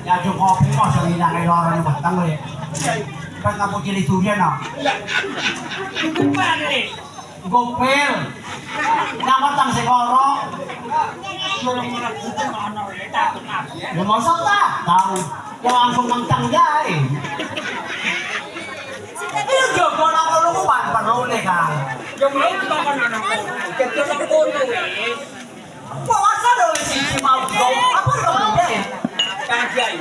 Ya cukup kok sering nang lorone batang kowe. Kan kamu ciri surian ah. Gopel. Nang batang sekoro. Ya mosok ta? Tahu. Ya langsung mentang jae. Ini jogo nang kono ku pan-panone kan. Yo mau makan nang kono. Ketok nang kono wis. Puasa dong sih mau dong. Apa dong ya? Kajai.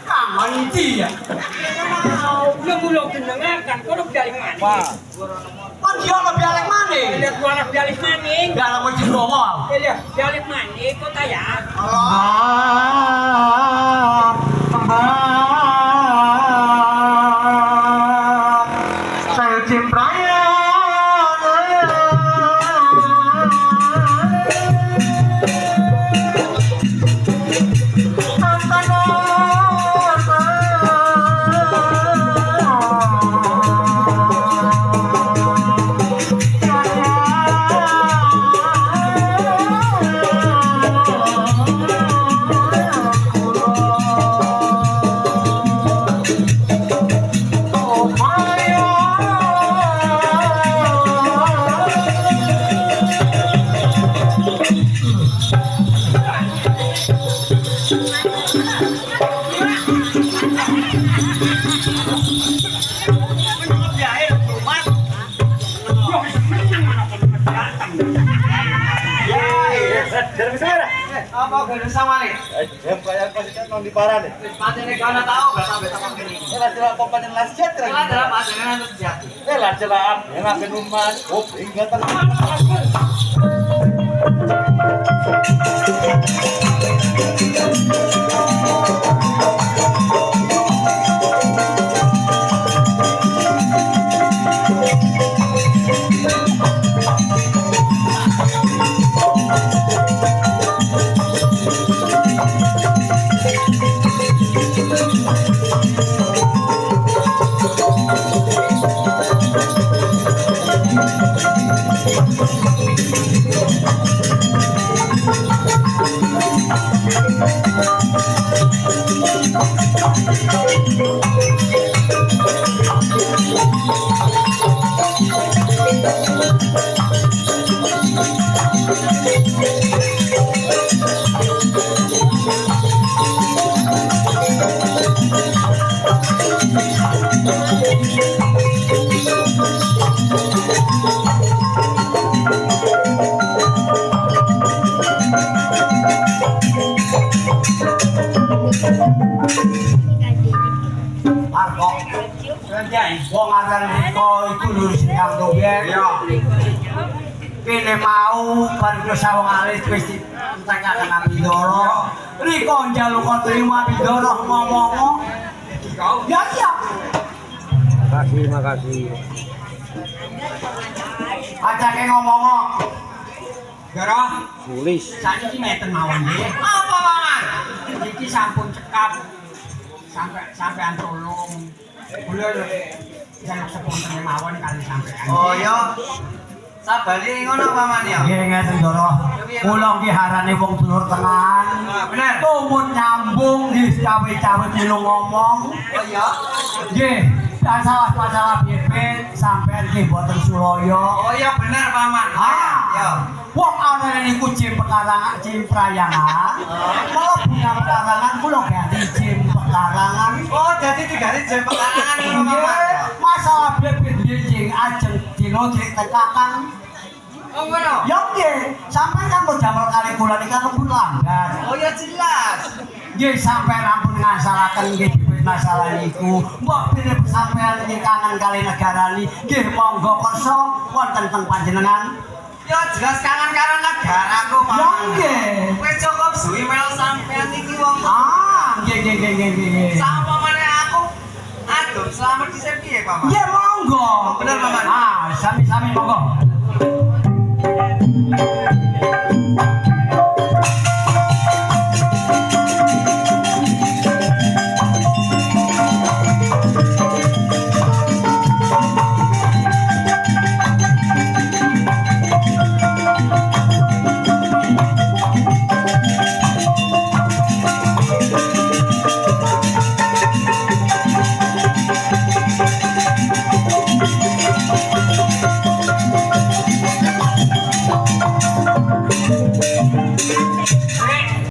Kangen dia. Lu belum dengarkan kono dari mana? Wah. Kan dia lebih alek mana? Lihat suara dialek maning. Dalam wajib ngomong. Lihat dialek maning kota ya. Saya cimpraya. Apa gak sama nih? Bayar pasikan non di parah nih. Macamnya kau nak tahu berapa betapa ini? Lah jelas komponen lasjet Kalau dalam macamnya itu jatuh. lah jelas yang akan rumah. Oh, ingatan. Wong aran Riko itu lurus yang dober. Kene mau bar sawang alis wis ditengah kena Bidoro. Riko njaluk terima Bidoro ngomong. Ya iya. Makasih. Acake ngomong. Gara Tulis. sakniki meten mawon nggih. Apa mangan? Iki sampun cekap. Sampean tolong. Kula jaluk sepunten mawon kali sampean. Oh ya. Sabari ngono paman ya. Nggih ngeten Ndoro. Kula nggih harane wong dulur tengan. Bener. Tumun nyambung nggih cawe-cawe kula ngomong. Oh ya. Nggih, masalah bibit sampean nggih boten sulaya. Oh ya bener paman. Ya. Wong ana niku jim pekarangan, jim prayangan. Kalau punya pekarangan kula ganti jim pekarangan. Oh jadi diganti jam pekarangan ngono paman. Masalah bibit nggih ajeng dina tekakan. Oh ngono. Ya nggih, sampean kan kok damel kali kula niki kan pun langgar. Oh ya jelas. Nggih sampean ampun ngasalaken nggih dipun masalah niku. Mbok pilih sampean niki kangen kali negara niki. Nggih monggo kersa wonten teng panjenengan. Ya jelas kangen karo negaraku, Pak. Ya nggih. Wis cukup suwi melu sampean iki wong. Nggih. Sama meneh aku. Aduh, selamat dhisik piye, Pak? Nggih monggo. Bener, Paman. Sami-sami monggo.